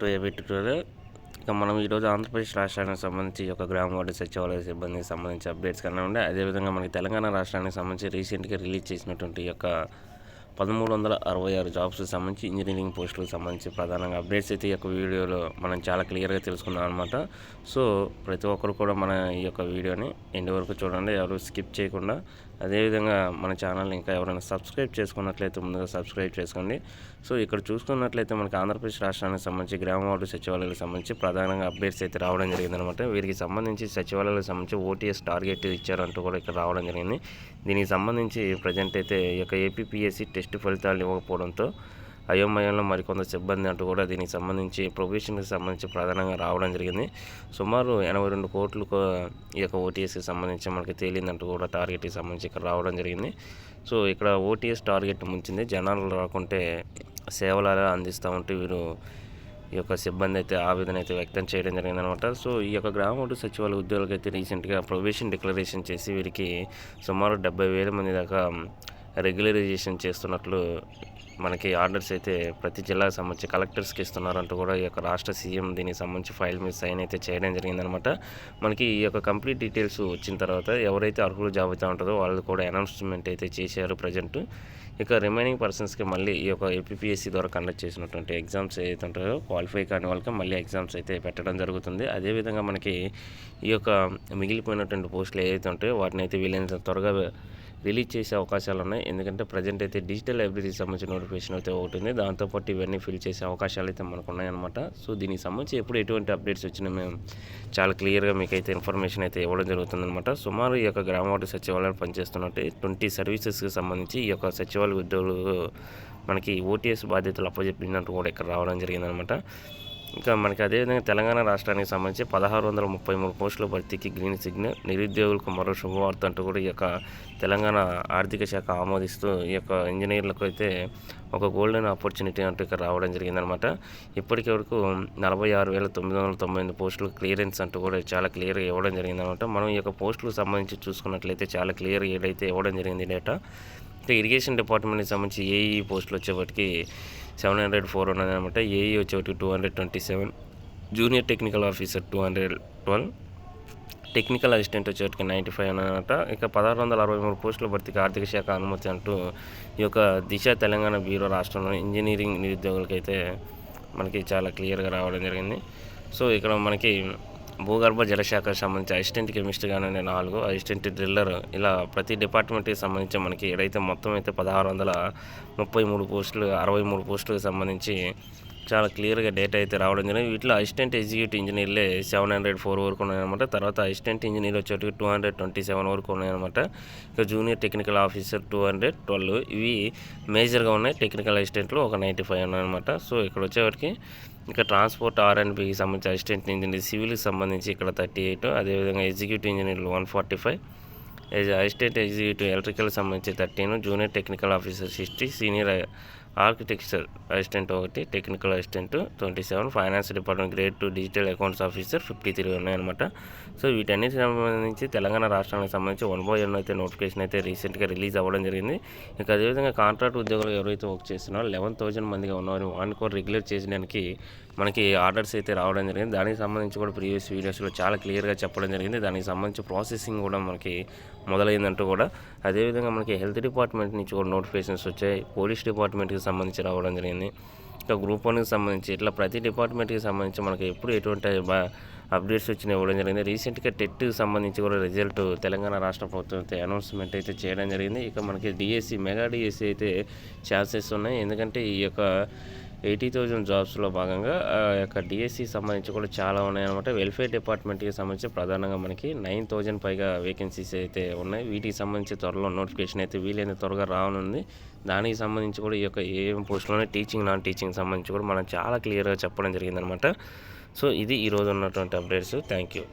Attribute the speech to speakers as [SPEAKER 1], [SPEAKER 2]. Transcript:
[SPEAKER 1] To AB tutorial. ఇక మనం ఈరోజు ఆంధ్రప్రదేశ్ రాష్ట్రానికి సంబంధించి ఒక గ్రామ వార్డు సచివాలయ సిబ్బందికి సంబంధించి అప్డేట్స్ కన్నా ఉండే, అదేవిధంగా మనకి తెలంగాణ రాష్ట్రానికి సంబంధించి రీసెంట్గా రిలీజ్ చేసినటువంటి ఈ యొక్క 1366 జాబ్స్కి సంబంధించి ఇంజనీరింగ్ పోస్టులకు సంబంధించి ప్రధానంగా అప్డేట్స్ అయితే ఈ యొక్క వీడియోలో మనం చాలా క్లియర్గా తెలుసుకుందాం అనమాట. సో ప్రతి ఒక్కరు కూడా మన ఈ యొక్క వీడియోని ఎండ్ వరకు చూడండి, ఎవరు స్కిప్ చేయకుండా. అదేవిధంగా మన ఛానల్ని ఇంకా ఎవరైనా సబ్స్క్రైబ్ చేసుకున్నట్లయితే ముందుగా సబ్స్క్రైబ్ చేసుకోండి. సో ఇక్కడ చూసుకున్నట్లయితే మనకి ఆంధ్రప్రదేశ్ రాష్ట్రానికి సంబంధించి గ్రామ వార్డు సచివాలయాలకు సంబంధించి ప్రధానంగా అప్డేట్స్ అయితే రావడం జరిగిందనమాట. వీరికి సంబంధించి సచివాలయాలకు సంబంధించి ఓటీఎస్ టార్గెట్ ఇచ్చారంటూ కూడా ఇక్కడ రావడం జరిగింది. దీనికి సంబంధించి ప్రజెంట్ అయితే ఈ యొక్క ఏపీపీఎస్సీ టెస్ట్ ఫలితాలు ఇవ్వకపోవడంతో అయోమయంలో మరికొంత సిబ్బంది అంటూ కూడా దీనికి సంబంధించి ప్రొవిషన్కి సంబంధించి ప్రధానంగా రావడం జరిగింది. సుమారు 82 కోట్లు ఈ యొక్క ఓటీఎస్కి సంబంధించి మనకి తేలిందంటూ కూడా టార్గెట్కి సంబంధించి ఇక్కడ రావడం జరిగింది. సో ఇక్కడ ఓటీఎస్ టార్గెట్ ముంచింది, జనాలు రాకుంటే సేవలు అందిస్తూ ఉంటే వీరు ఈ యొక్క సిబ్బంది అయితే ఆవేదన అయితే వ్యక్తం చేయడం జరిగిందనమాట. సో ఈ యొక్క గ్రామ వార్డు సచివాలయ ఉద్యోగులకు అయితే రీసెంట్గా ప్రొవిషన్ డిక్లరేషన్ చేసి వీరికి సుమారు 70,000 మంది దాకా రెగ్యులరైజేషన్ చేస్తున్నట్లు మనకి ఆర్డర్స్ అయితే ప్రతి జిల్లాకు సంబంధించి కలెక్టర్స్కి ఇస్తున్నారంటూ కూడా ఈ యొక్క రాష్ట్ర సీఎం దీనికి సంబంధించి ఫైల్ మీద సైన్ అయితే చేయడం జరిగిందనమాట. మనకి ఈ యొక్క కంప్లీట్ డీటెయిల్స్ వచ్చిన తర్వాత ఎవరైతే అర్హులు జాబితా ఉంటుందో వాళ్ళు కూడా అనౌన్స్మెంట్ అయితే చేశారు ప్రజెంట్. ఇక రిమైనింగ్ పర్సన్స్కి మళ్ళీ ఈ యొక్క ఏపీపీఎస్సీ ద్వారా కండక్ట్ చేసినటువంటి ఎగ్జామ్స్ ఏదైతే ఉంటాయో క్వాలిఫై కాని వాళ్ళకి మళ్ళీ ఎగ్జామ్స్ అయితే పెట్టడం జరుగుతుంది. అదేవిధంగా మనకి ఈ యొక్క మిగిలిపోయినటువంటి పోస్టులు ఏదైతే ఉంటాయో వాటిని అయితే వీలైనంత త్వరగా రిలీజ్ చేసే అవకాశాలు ఉన్నాయి. ఎందుకంటే ప్రజెంట్ అయితే డిజిటల్ లైబ్రరీకి సంబంధించిన నోటిఫికేషన్ అయితే ఒకటి ఉంది, దాంతోపాటు ఇవన్నీ ఫిల్ చేసే అవకాశాలు అయితే మనకు ఉన్నాయన్నమాట. సో దీనికి సంబంధించి ఎప్పుడు ఎటువంటి అప్డేట్స్ వచ్చినా మేము చాలా క్లియర్గా మీకు అయితే ఇన్ఫర్మేషన్ అయితే ఇవ్వడం జరుగుతుందన్నమాట. సుమారు ఈ యొక్క గ్రామ వార్డు సచివాలయాలు పనిచేస్తున్నట్టు 20 సర్వీసెస్కి సంబంధించి ఈ యొక్క సచివాలయ ఉద్యోగులు మనకి ఓటీఎస్ బాధ్యతలు అప్పచెప్పినట్టు కూడా ఇక్కడ రావడం జరిగిందనమాట. ఇంకా మనకి అదేవిధంగా తెలంగాణ రాష్ట్రానికి సంబంధించి 1633 పోస్టుల భర్తీకి గ్రీన్ సిగ్నల్, నిరుద్యోగులకు మరో శుభవార్త అంటూ కూడా ఈ యొక్క తెలంగాణ ఆర్థిక శాఖ ఆమోదిస్తూ ఈ యొక్క ఇంజనీర్లకు అయితే ఒక గోల్డెన్ ఆపర్చునిటీ అంటూ ఇక్కడ రావడం జరిగిందనమాట. ఇప్పటికి వరకు 46,998 పోస్టులు క్లియరెన్స్ అంటూ కూడా చాలా క్లియర్గా ఇవ్వడం జరిగిందనమాట. మనం ఈ యొక్క పోస్టులకు సంబంధించి చూసుకున్నట్లయితే చాలా క్లియర్గా ఏదైతే ఇవ్వడం జరిగింది డేటా. ఇంకా ఇరిగేషన్ డిపార్ట్మెంట్కి సంబంధించి ఏఈ పోస్టులు వచ్చేప్పటికి 704 ఉన్నదనమాట. ఏఈ వచ్చేటికి 227, junior technical officer 212, technical assistant వచ్చేటికి 95 అన్నమాట. ఇక 1663 పోస్టుల భర్తీకి ఆర్థిక శాఖ అనుమతి అంటూ ఈ యొక్క దిశ తెలంగాణ బ్యూరో రాష్ట్రంలో ఇంజనీరింగ్ నిరుద్యోగులకైతే మనకి చాలా క్లియర్గా రావడం జరిగింది. సో ఇక్కడ మనకి భూగర్భ జలశాఖకు సంబంధించి అసిస్టెంట్ కెమిస్ట్రీ కానీ 4, అసిస్టెంట్ డ్రిల్లర్, ఇలా ప్రతి డిపార్ట్మెంట్కి సంబంధించి మనకి ఏదైతే మొత్తం అయితే 1633 పోస్టులు 63 పోస్టులకు సంబంధించి చాలా క్లియర్గా డేటా అయితే రావడం జరిగింది. వీటిలో అసిస్టెంట్ ఎగ్జిక్యూటివ్ ఇంజనీర్లే 704 వరకు ఉన్నాయన్నమాట. తర్వాత అసిస్టెంట్ ఇంజనీర్ వచ్చేటికి 227 వరకు ఉన్నాయన్నమాట. ఇక జూనియర్ టెక్నికల్ ఆఫీసర్ 212, ఇవి మేజర్గా ఉన్నాయి. టెక్నికల్ అసిస్టెంట్లు ఒక 95 ఉన్నాయన్నమాట. సో ఇక్కడ వచ్చేవారికి ఇక ట్రాన్స్పోర్ట్ ఆర్ఎండ్బికి సంబంధించి అసిస్టెంట్ ఇంజనీర్, సివిల్కి సంబంధించి ఇక్కడ 38, అదేవిధంగా ఎగ్జిక్యూటివ్ ఇంజనీర్లు 145, అసిస్టెంట్ ఎగ్జిక్యూటివ్ ఎలక్ట్రికల్కి సంబంధించి 13, junior technical officer 60, senior architecture assistant 1, technical assistant 27, finance department grade 2 digital accounts officer 53 ఉన్నాయన్నమాట. సో వీటన్నిటికి సంబంధించి తెలంగాణ రాష్ట్రానికి సంబంధించి 1/1 అయితే నోటిఫికేషన్ అయితే రీసెంట్గా రిలీజ్ అవ్వడం జరిగింది. ఇక అదేవిధంగా కాంట్రాక్ట్ ఉద్యోగులు ఎవరైతే వర్క్ చేస్తున్నారో 11,000 మందిగా ఉన్నవారు వారిని కూడా రెగ్యులేట్ చేయడానికి మనకి ఆర్డర్స్ అయితే రావడం జరిగింది. దానికి సంబంధించి కూడా ప్రీవియస్ వీడియోస్లో చాలా క్లియర్గా చెప్పడం జరిగింది. దానికి సంబంధించి ప్రాసెసింగ్ కూడా మనకి మొదలైందంటూ కూడా. అదేవిధంగా మనకి హెల్త్ డిపార్ట్మెంట్ నుంచి కూడా నోటిఫికేషన్స్ వచ్చాయి, పోలీస్ డిపార్ట్మెంట్కి సంబంధించి రావడం జరిగింది. ఇంకా గ్రూప్ 1కి సంబంధించి ఇట్లా ప్రతి డిపార్ట్మెంట్కి సంబంధించి మనకి ఎప్పుడు ఎటువంటి అప్డేట్స్ వచ్చినా ఇవ్వడం జరిగింది. రీసెంట్గా టెట్కి సంబంధించి కూడా రిజల్ట్ తెలంగాణ రాష్ట్ర ప్రభుత్వం అయితే అనౌన్స్మెంట్ అయితే చేయడం జరిగింది. ఇక మనకి డిఎస్సి మెగా డిఎస్సి అయితే ఛాన్సెస్ ఉన్నాయి. ఎందుకంటే ఈ యొక్క 80,000 జాబ్స్లో భాగంగా యొక్క డిఎస్సి సంబంధించి కూడా చాలా ఉన్నాయన్నమాట. వెల్ఫేర్ డిపార్ట్మెంట్కి సంబంధించి ప్రధానంగా మనకి 9,000 పైగా వేకెన్సీస్ అయితే ఉన్నాయి. వీటికి సంబంధించి త్వరలో నోటిఫికేషన్ అయితే వీలైన త్వరగా రానుంది. దానికి సంబంధించి కూడా ఈ యొక్క ఏం పోస్టులోనే టీచింగ్ నాన్ టీచింగ్ సంబంధించి కూడా మనం చాలా క్లియర్గా చెప్పడం జరిగిందనమాట. సో ఇది ఈరోజు ఉన్నటువంటి అప్డేట్స్. Thank you.